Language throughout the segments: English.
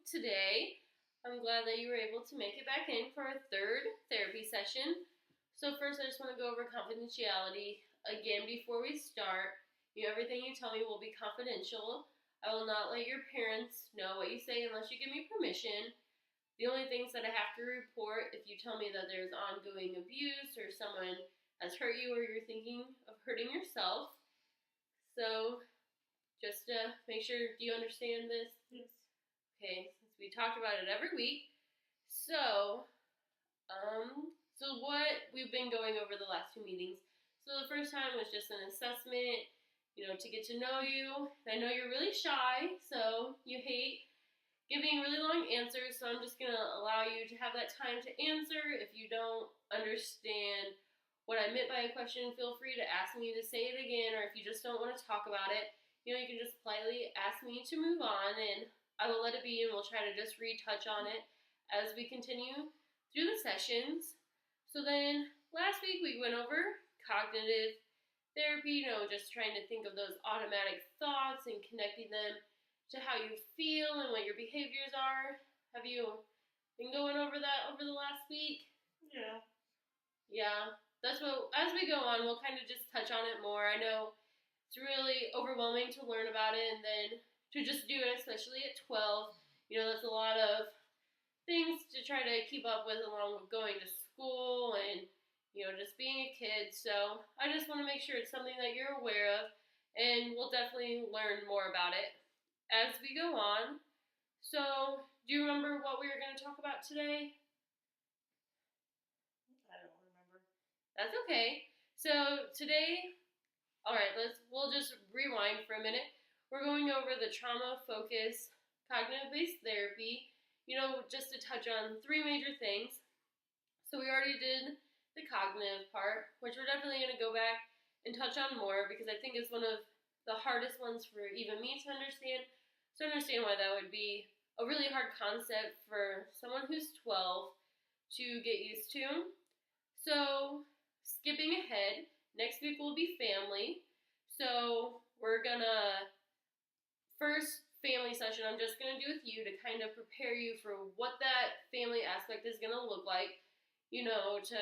today. I'm glad that you were able to make it back in for our third therapy session. So first, I just want to go over confidentiality. Again, before we start, everything you tell me will be confidential. I will not let your parents know what you say unless you give me permission. The only things that I have to report if you tell me that there's ongoing abuse or someone has hurt you or you're thinking of hurting yourself. So just to make sure, do you understand this? Yes. Okay, since we talked about it every week. So what we've been going over the last two meetings. So the first time was just an assessment, to get to know you. I know you're really shy, so you hate giving really long answers, so I'm just going to allow you to have that time to answer. If you don't understand what I meant by a question, feel free to ask me to say it again, or if you just don't want to talk about it, you can just politely ask me to move on, and I will let it be, and we'll try to just retouch on it as we continue through the sessions. So then, last week we went over cognitive therapy, just trying to think of those automatic thoughts and connecting them to how you feel and what your behaviors are. Have you been going over that over the last week? Yeah. Yeah, that's what, as we go on, we'll kind of just touch on it more. I know it's really overwhelming to learn about it, and then to just do it, especially at 12, that's a lot of things to try to keep up with along with going to school and, just being a kid. So I just want to make sure it's something that you're aware of, and we'll definitely learn more about it as we go on. So do you remember what we were going to talk about today? I don't remember. That's okay. So today, all right, we'll just rewind for a minute. We're going over the trauma-focused cognitive-based therapy, just to touch on three major things. So we already did the cognitive part, which we're definitely going to go back and touch on more because I think it's one of the hardest ones for even me to understand. So I understand why that would be a really hard concept for someone who's 12 to get used to. So skipping ahead, next week will be family. So we're gonna, first family session I'm just gonna do with you to kind of prepare you for what that family aspect is gonna look like, to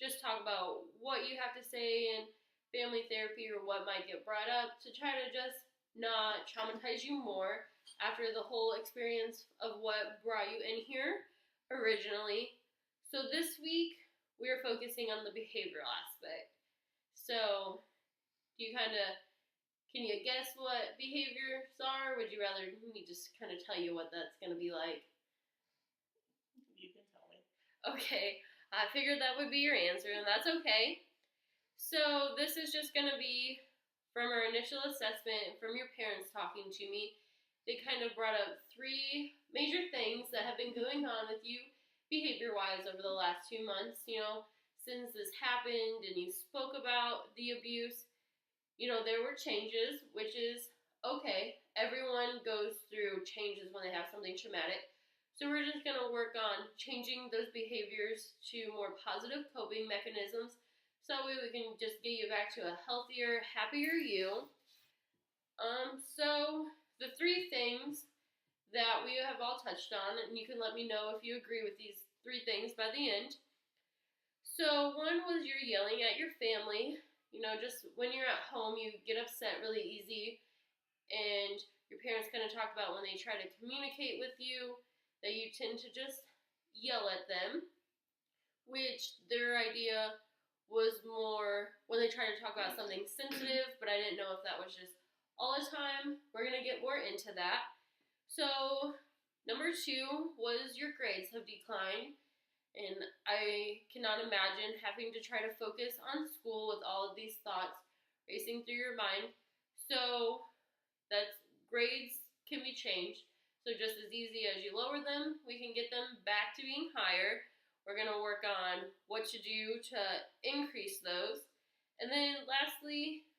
just talk about what you have to say in family therapy or what might get brought up to try to just not traumatize you more after the whole experience of what brought you in here originally. So this week, we're focusing on the behavioral aspect. So, can you guess what behaviors are? Or would you rather me just kind of tell you what that's going to be like? You can tell me. Okay, I figured that would be your answer, and that's okay. So this is just going to be from our initial assessment, from your parents talking to me. They kind of brought up three major things that have been going on with you behavior-wise over the last 2 months, since this happened and you spoke about the abuse. There were changes, which is okay. Everyone goes through changes when they have something traumatic. So we're just going to work on changing those behaviors to more positive coping mechanisms so that way we can just get you back to a healthier, happier you. So the three things that we have all touched on, and you can let me know if you agree with these three things by the end. So one was you're yelling at your family. Just when you're at home, you get upset really easy, and your parents kind of talk about when they try to communicate with you, that you tend to just yell at them, which their idea was more when they try to talk about something sensitive, but I didn't know if that was just all the time. We're going to get more into that. So number 2 was your grades have declined. And I cannot imagine having to try to focus on school with all of these thoughts racing through your mind. So that's grades can be changed. So just as easy as you lower them, we can get them back to being higher. We're going to work on what to do to increase those. And then lastly,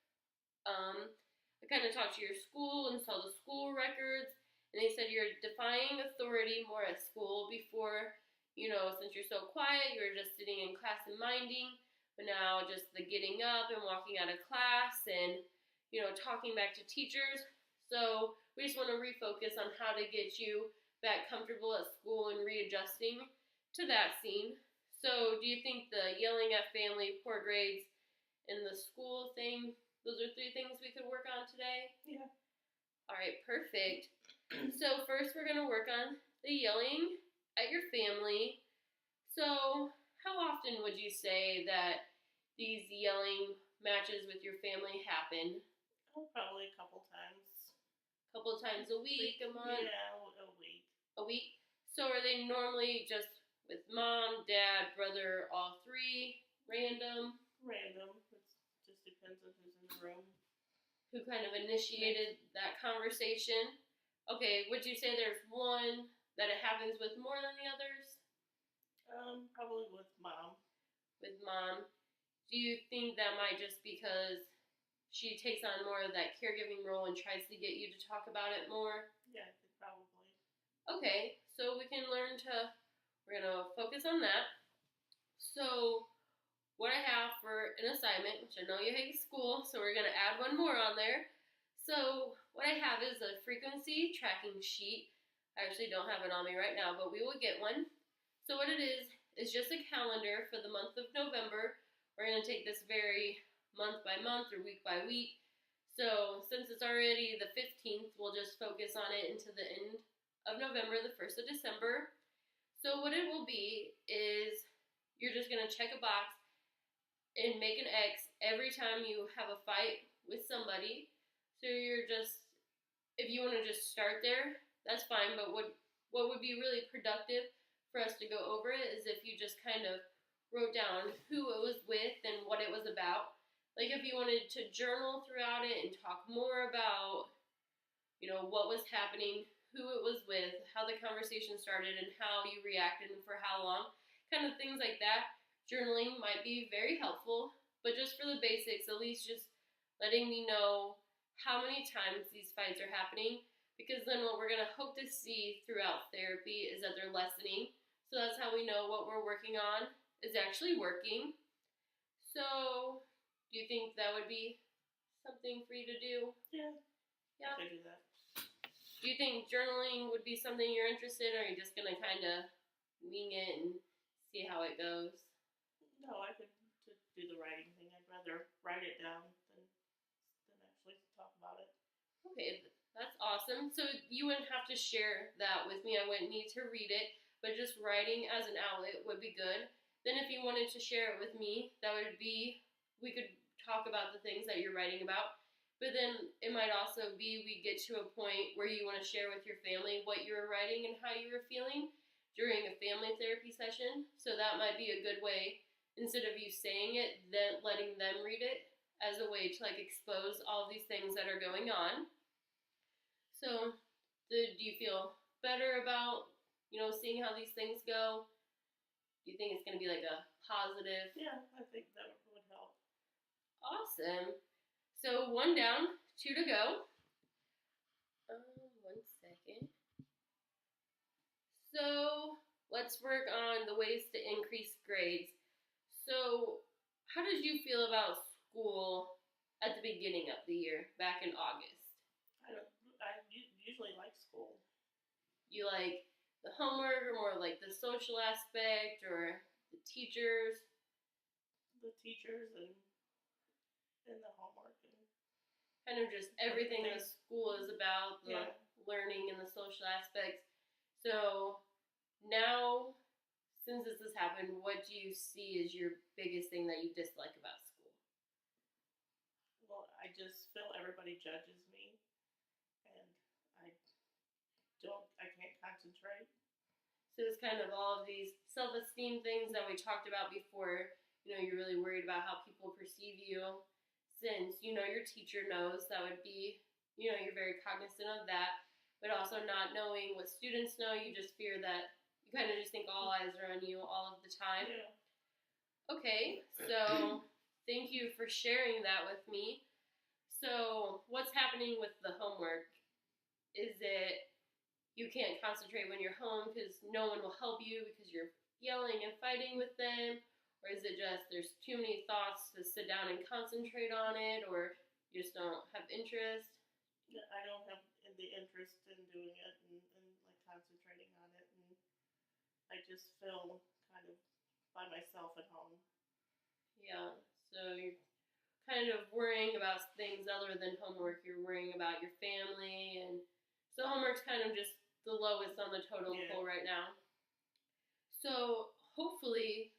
I kind of talked to your school and saw the school records. And they said you're defying authority more at school before. Since you're so quiet, you're just sitting in class and minding, but now just the getting up and walking out of class and, talking back to teachers. So we just want to refocus on how to get you back comfortable at school and readjusting to that scene. So, do you think the yelling at family, poor grades, and the school thing, those are 3 things we could work on today? Yeah. All right, perfect. So, first we're going to work on the yelling at your family. So, how often would you say that these yelling matches with your family happen? Oh, probably a couple times. A couple of times a week, a month? Yeah, a week. A week? So, are they normally just with mom, dad, brother, all 3, random? Random. It just depends on who's in the room. Who kind of initiated that conversation? Okay, would you say there's one that it happens with more than the others? Probably with mom. With mom. Do you think that might just because she takes on more of that caregiving role and tries to get you to talk about it more? Yeah, probably. Okay, so we're going to focus on that. So, what I have for an assignment, which I know you hate school, so we're going to add one more on there. So, what I have is a frequency tracking sheet. I actually don't have it on me right now, but we will get one. So, what it is just a calendar for the month of November. We're going to take this very month by month or week by week. So, since it's already the 15th, we'll just focus on it into the end of November, the 1st of December. So, what it will be is you're just going to check a box and make an X every time you have a fight with somebody. So you're just, if you want to just start there, that's fine, but what would be really productive for us to go over it is if you just kind of wrote down who it was with and what it was about. Like if you wanted to journal throughout it and talk more about, what was happening, who it was with, how the conversation started, and how you reacted and for how long, kind of things like that. Journaling might be very helpful, but just for the basics, at least just letting me know how many times these fights are happening, because then what we're going to hope to see throughout therapy is that they're lessening. So that's how we know what we're working on is actually working. So, do you think that would be something for you to do? Yeah. Yeah. I could do that. Do you think journaling would be something you're interested in, or are you just going to kind of wing it and see how it goes? No, I could do the writing thing. I'd rather write it down than actually talk about it. Okay, that's awesome. So you wouldn't have to share that with me. I wouldn't need to read it, but just writing as an outlet would be good. Then if you wanted to share it with me, that would be, we could talk about the things that you're writing about. But then it might also be we get to a point where you want to share with your family what you were writing and how you were feeling during a family therapy session. So that might be a good way, instead of you saying it, then letting them read it as a way to expose all of these things that are going on. So do you feel better about, seeing how these things go? Do you think it's going to be a positive? Yeah, I think that would help. Awesome. So 1 down, 2 to go. 1 second. So let's work on the ways to increase grades. So how did you feel about school at the beginning of the year, back in August? I usually like school. You like the homework, or more like the social aspect, or the teachers? The teachers and the homework and kind of just everything the school is about, the learning and the social aspects. So now, since this has happened, what do you see as your biggest thing that you dislike about school? Well, I just feel everybody judges me, and I can't concentrate. So it's kind of all of these self-esteem things that we talked about before. You're really worried about how people perceive you. Since, your teacher knows, that would be, you're very cognizant of that, but also not knowing what students know, you just fear that you kind of just think all eyes are on you all of the time. Yeah. Okay, so thank you for sharing that with me. So what's happening with the homework? Is it you can't concentrate when you're home because no one will help you because you're yelling and fighting with them? Or is it just there's too many thoughts to sit down and concentrate on it, or you just don't have interest? I don't have the interest in doing it and concentrating just feel kind of by myself at home. Yeah. So you're kind of worrying about things other than homework. You're worrying about your family, and so homework's kind of just the lowest on the totem Yeah. pole right now. So hopefully,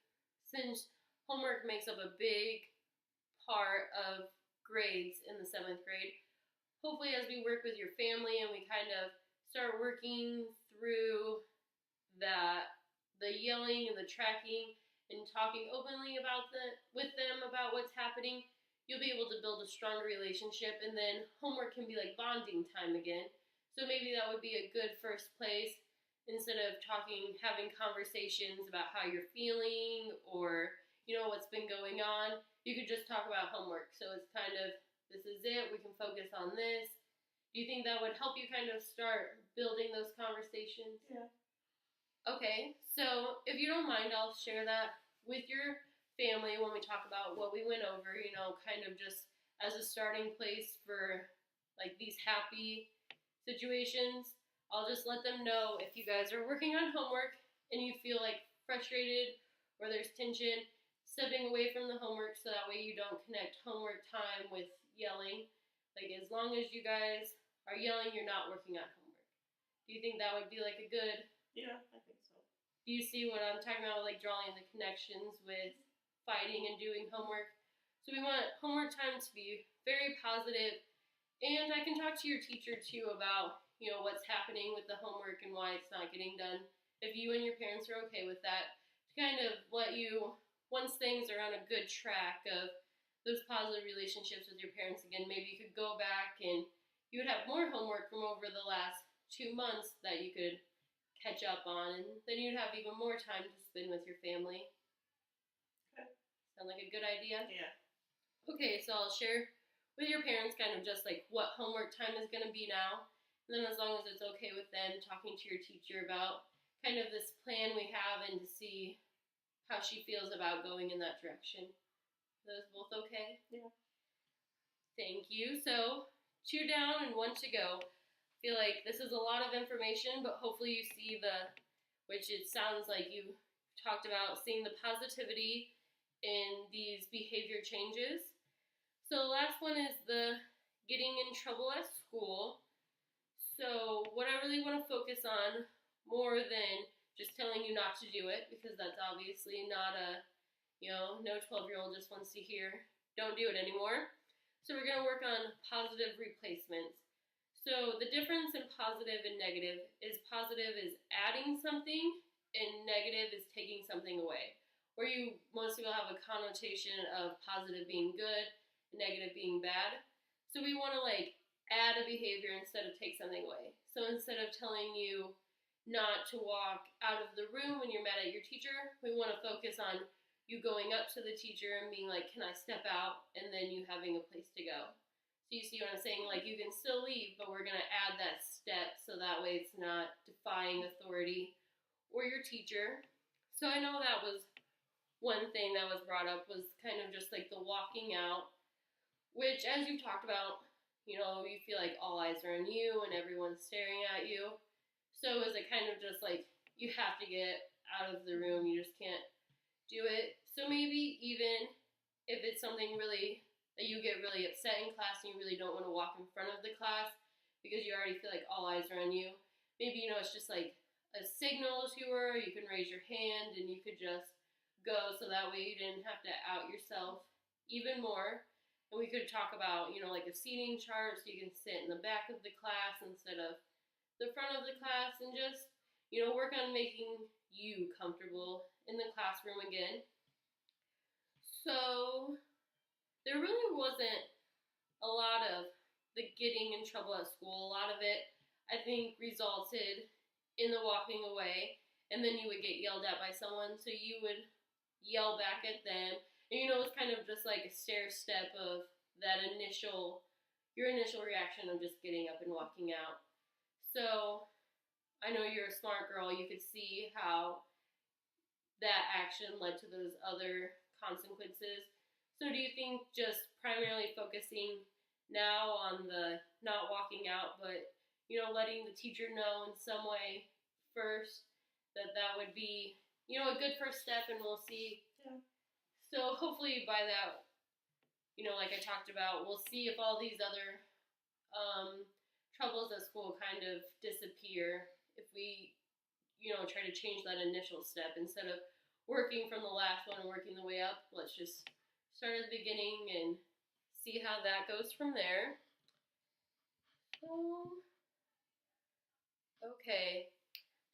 since homework makes up a big part of grades in the 7th grade, hopefully as we work with your family and we kind of start working through that, the yelling and the tracking and talking openly about with them about what's happening, you'll be able to build a stronger relationship, and then homework can be like bonding time again. So maybe that would be a good first place. Instead of having conversations about how you're feeling or what's been going on, you could just talk about homework. So it's kind of, this is it, we can focus on this. Do you think that would help you kind of start building those conversations? Yeah. Okay, so if you don't mind, I'll share that with your family when we talk about what we went over, kind of just as a starting place for like these happy situations. I'll just let them know if you guys are working on homework and you feel like frustrated or there's tension, stepping away from the homework so that way you don't connect homework time with yelling. Like, as long as you guys are yelling, you're not working on homework. Do you think that would be like a good... Yeah, I think so. Do you see what I'm talking about, like drawing the connections with fighting and doing homework? So we want homework time to be very positive, and I can talk to your teacher too about what's happening with the homework and why it's not getting done. If you and your parents are okay with that, to kind of let you, once things are on a good track of those positive relationships with your parents again, maybe you could go back and you would have more homework from over the last 2 months that you could catch up on, and then you'd have even more time to spend with your family. Okay. Sound like a good idea? Yeah. Okay, so I'll share with your parents kind of just like what homework time is going to be now. And then as long as it's okay with them, talking to your teacher about kind of this plan we have and to see how she feels about going in that direction. Those both okay? Yeah. Thank you. So 2 down and 1 to go. I feel like this is a lot of information, but hopefully you see which it sounds like you talked about, seeing the positivity in these behavior changes. So the last one is the getting in trouble at school. So what I really want to focus on, more than just telling you not to do it, because that's obviously not no 12-year-old just wants to hear, don't do it anymore. So we're going to work on positive replacements. So the difference in positive and negative is positive is adding something and negative is taking something away. Where most people have a connotation of positive being good and negative being bad. So we want to add a behavior instead of take something away. So instead of telling you not to walk out of the room when you're mad at your teacher, we want to focus on you going up to the teacher and being like, can I step out? And then you having a place to go. So you see what I'm saying? Like, you can still leave, but we're going to add that step so that way it's not defying authority or your teacher. So I know that was one thing that was brought up, was kind of just like the walking out, which, as you talked about, you feel like all eyes are on you and everyone's staring at you. So is it kind of just like you have to get out of the room, you just can't do it. So maybe even if it's something really that you get really upset in class and you really don't want to walk in front of the class because you already feel like all eyes are on you, maybe it's just like a signal to her, you can raise your hand and you could just go, so that way you didn't have to out yourself even more. And we could talk about, like a seating chart, so you can sit in the back of the class instead of the front of the class, and just, work on making you comfortable in the classroom again. So there really wasn't a lot of the getting in trouble at school. A lot of it, I think, resulted in the walking away, and then you would get yelled at by someone, so you would yell back at them. And it's kind of just like a stair step of that your initial reaction of just getting up and walking out. So I know you're a smart girl, you could see how that action led to those other consequences. So do you think just primarily focusing now on the not walking out, but letting the teacher know in some way first that would be, you know, a good first step, and we'll see. Yeah. So hopefully by that, you know, like I talked about, we'll see if all these other troubles at school kind of disappear if we, you know, try to change that initial step instead of working from the last one and working the way up. Let's just start at the beginning and see how that goes from there. So, okay.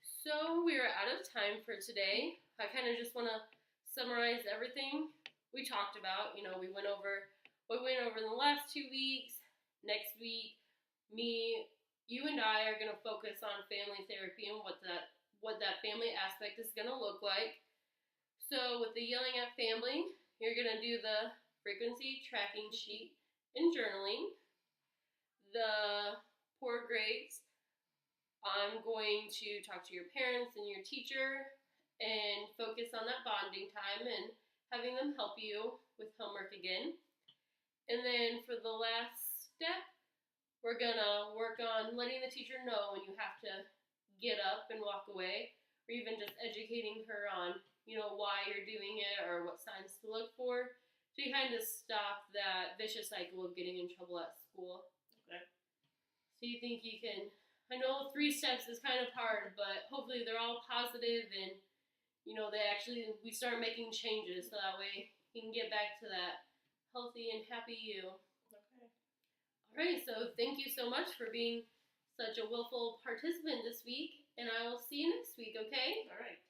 So we're out of time for today. I kind of just want to summarize everything we talked about. You know, we went over what we went over in the last 2 weeks. Next week, you and I are going to focus on family therapy and what that family aspect is going to look like. So with the yelling at family, you're going to do the frequency tracking sheet and journaling. The poor grades, I'm going to talk to your parents and your teacher and focus on that bonding time and having them help you with homework again. And then for the last step, we're gonna work on letting the teacher know when you have to get up and walk away, or even just educating her on, you know, why you're doing it or what signs to look for, so you kind of stop that vicious cycle of getting in trouble at school. Okay. So you think you can, I know 3 steps is kind of hard, but hopefully they're all positive and, you know, we start making changes so that way you can get back to that healthy and happy you. Okay. All right, so thank you so much for being such a willful participant this week, and I will see you next week, okay? All right.